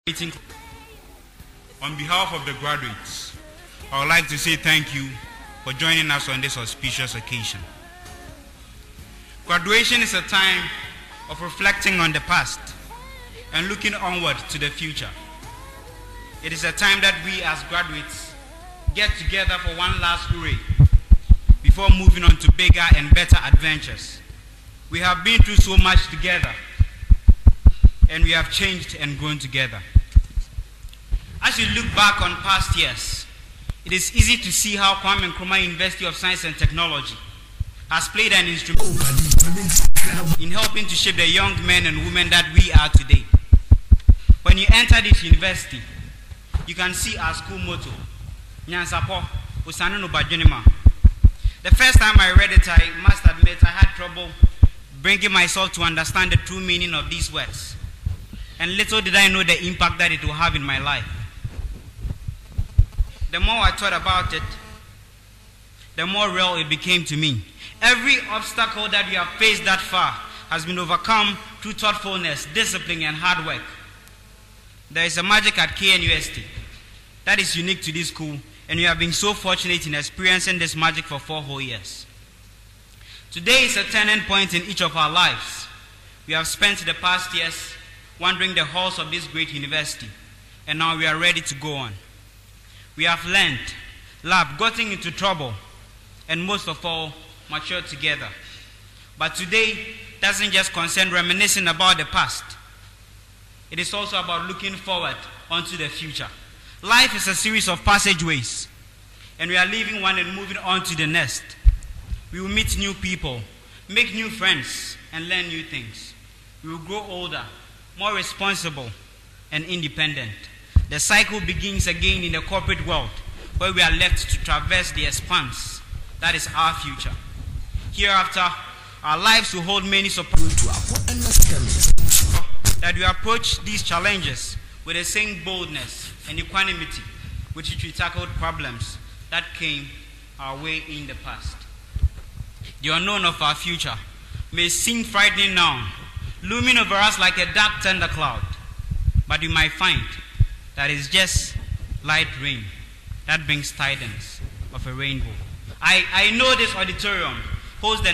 meeting. On behalf of the graduates, I would like to say thank you for joining us on this auspicious occasion. Graduation is a time of reflecting on the past and looking onward to the future. It is a time that we as graduates get together for one last hooray before moving on to bigger and better adventures. We have been through so much together, and we have changed and grown together. As you look back on past years, it is easy to see how Kwame Nkrumah University of Science and Technology has played an instrument in helping to shape the young men and women that we are today. When you enter this university, you can see our school motto, Nyansapo, Usanu no Bajunima. The first time I read it, I must admit I had trouble bringing myself to understand the true meaning of these words. And little did I know the impact that it will have in my life. The more I thought about it, the more real it became to me. Every obstacle that we have faced that far has been overcome through thoughtfulness, discipline, and hard work. There is a magic at KNUST that is unique to this school, and we have been so fortunate in experiencing this magic for 4 whole years. Today is a turning point in each of our lives. We have spent the past years wandering the halls of this great university, and now we are ready to go on. We have learned, laughed, gotten into trouble, and most of all, matured together. But today doesn't just concern reminiscing about the past. It is also about looking forward onto the future. Life is a series of passageways, and we are leaving one and moving on to the next. We will meet new people, make new friends, and learn new things. We will grow older, more responsible, and independent. The cycle begins again in the corporate world, where we are left to traverse the expanse that is our future. Hereafter, our lives will hold many surprises. That we approach these challenges with the same boldness and equanimity with which we tackled problems that came our way in the past. The unknown of our future may seem frightening now, looming over us like a dark thundercloud, but we might find that it's just light rain that brings tidings of a rainbow. I know this auditorium holds the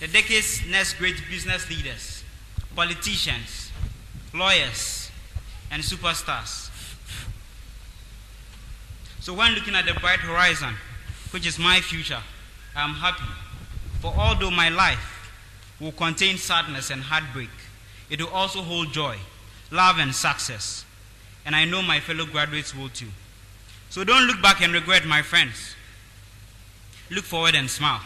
decade's next great business leaders, politicians, lawyers, and superstars. So when looking at the bright horizon, which is my future, I am happy. For although my life will contain sadness and heartbreak, it will also hold joy, love, and success. And I know my fellow graduates will too. So don't look back and regret, my friends. Look forward and smile.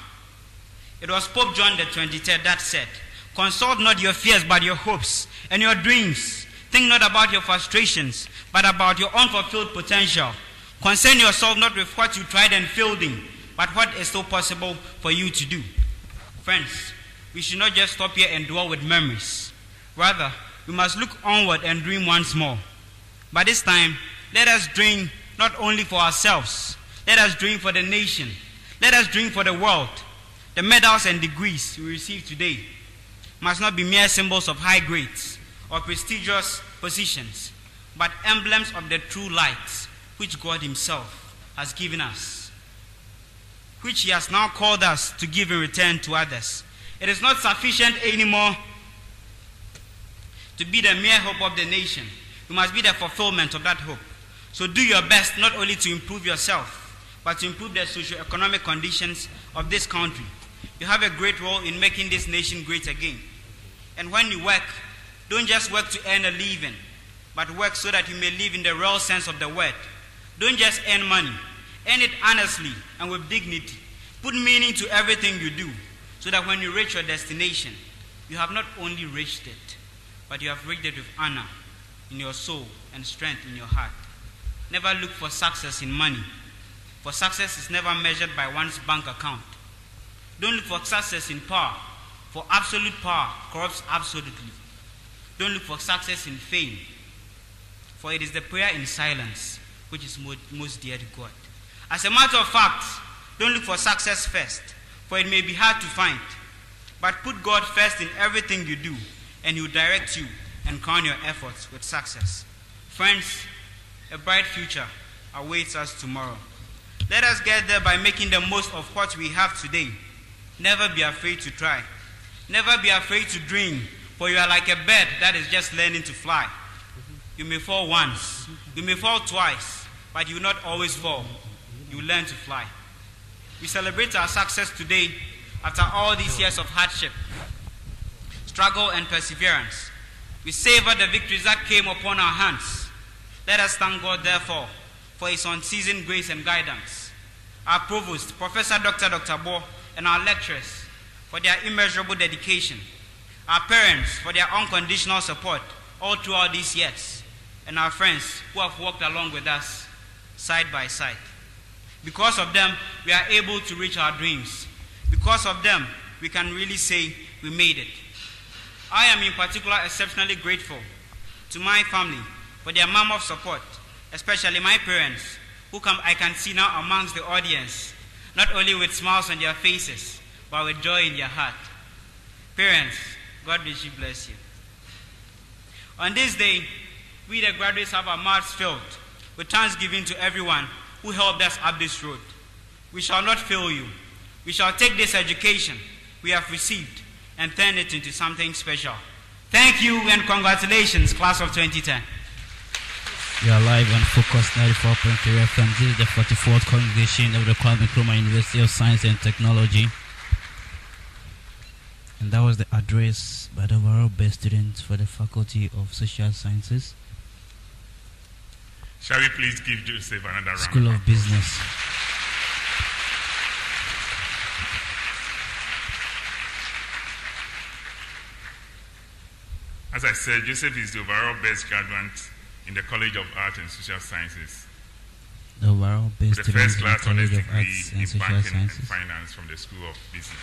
It was Pope John the 23rd that said, "Consult not your fears but your hopes and your dreams. Think not about your frustrations but about your unfulfilled potential. Concern yourself not with what you tried and failed in, but what is still possible for you to do." Friends, we should not just stop here and dwell with memories. Rather, we must look onward and dream once more. But this time, let us dream not only for ourselves. Let us dream for the nation. Let us dream for the world. The medals and degrees we receive today must not be mere symbols of high grades or prestigious positions, but emblems of the true light which God Himself has given us, which He has now called us to give in return to others. It is not sufficient anymore to be the mere hope of the nation. You must be the fulfillment of that hope. So do your best not only to improve yourself, but to improve the socio-economic conditions of this country. You have a great role in making this nation great again. And when you work, don't just work to earn a living, but work so that you may live in the real sense of the word. Don't just earn money. Earn it honestly and with dignity. Put meaning to everything you do, so that when you reach your destination, you have not only reached it, but you have reached it with honor in your soul and strength in your heart. Never look for success in money, for success is never measured by one's bank account. Don't look for success in power, for absolute power corrupts absolutely. Don't look for success in fame, for it is the prayer in silence which is most dear to God. As a matter of fact, don't look for success first, for it may be hard to find. But put God first in everything you do, and He will direct you and crown your efforts with success. Friends, a bright future awaits us tomorrow. Let us get there by making the most of what we have today. Never be afraid to try. Never be afraid to dream, for you are like a bird that is just learning to fly. You may fall once, you may fall twice, but you will not always fall. You will learn to fly. We celebrate our success today after all these years of hardship, struggle, and perseverance. We savor the victories that came upon our hands. Let us thank God, therefore, for his unceasing grace and guidance. Our Provost, Professor Dr. Bo, and our lecturers for their immeasurable dedication. Our parents for their unconditional support all throughout these years. And our friends who have walked along with us side by side. Because of them, we are able to reach our dreams. Because of them, we can really say we made it. I am in particular exceptionally grateful to my family for their mammoth support, especially my parents, who I can see now amongst the audience, not only with smiles on their faces, but with joy in their heart. Parents, God richly bless you. On this day, we the graduates have our mouths filled with thanksgiving to everyone who helped us up this road. We shall not fail you. We shall take this education we have received and turn it into something special. Thank you and congratulations, class of 2010. We are live on Focus 94.3 FM. This is the 44th congregation of the Kwame Nkrumah University of Science and Technology. And that was the address by the overall best students for the Faculty of Social Sciences. Shall we please give Joseph another round? School of Business. As I said, Joseph is the overall best graduate in the College of Art and Social Sciences. The overall best the first student class in the honors College of degree Arts in and Social banking and Sciences. finance from the School of Business.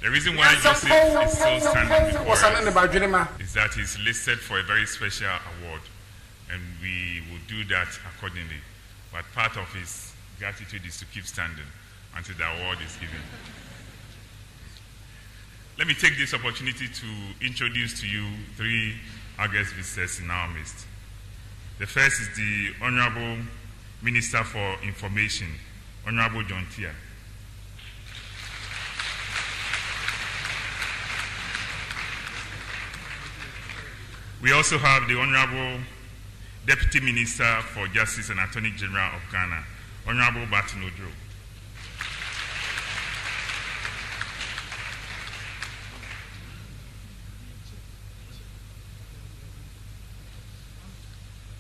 The reason why Joseph is still standing before us is that he's listed for a very special award, and we will do that accordingly. But part of his gratitude is to keep standing until the award is given. Let me take this opportunity to introduce to you three August visitors in our midst. The first is the Honorable Minister for Information, Honorable John Tia. We also have the Honorable Deputy Minister for Justice and Attorney General of Ghana, Honorable Barton Odro.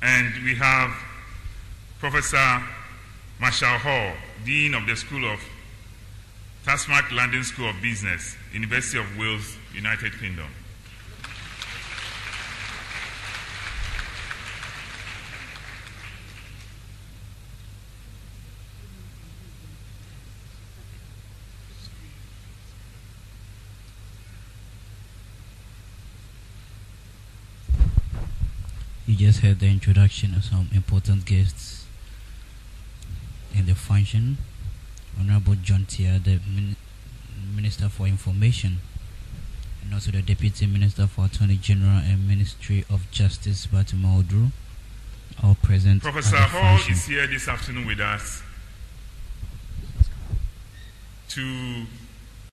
And we have Professor Marshall Hall, Dean of the School of Tasmac London School of Business, University of Wales, United Kingdom. You just heard the introduction of some important guests in the function. Honorable John Tia, the Minister for Information, and also the Deputy Minister for Attorney General and Ministry of Justice, Barton Odro, all present. Professor Hall is here this afternoon with us to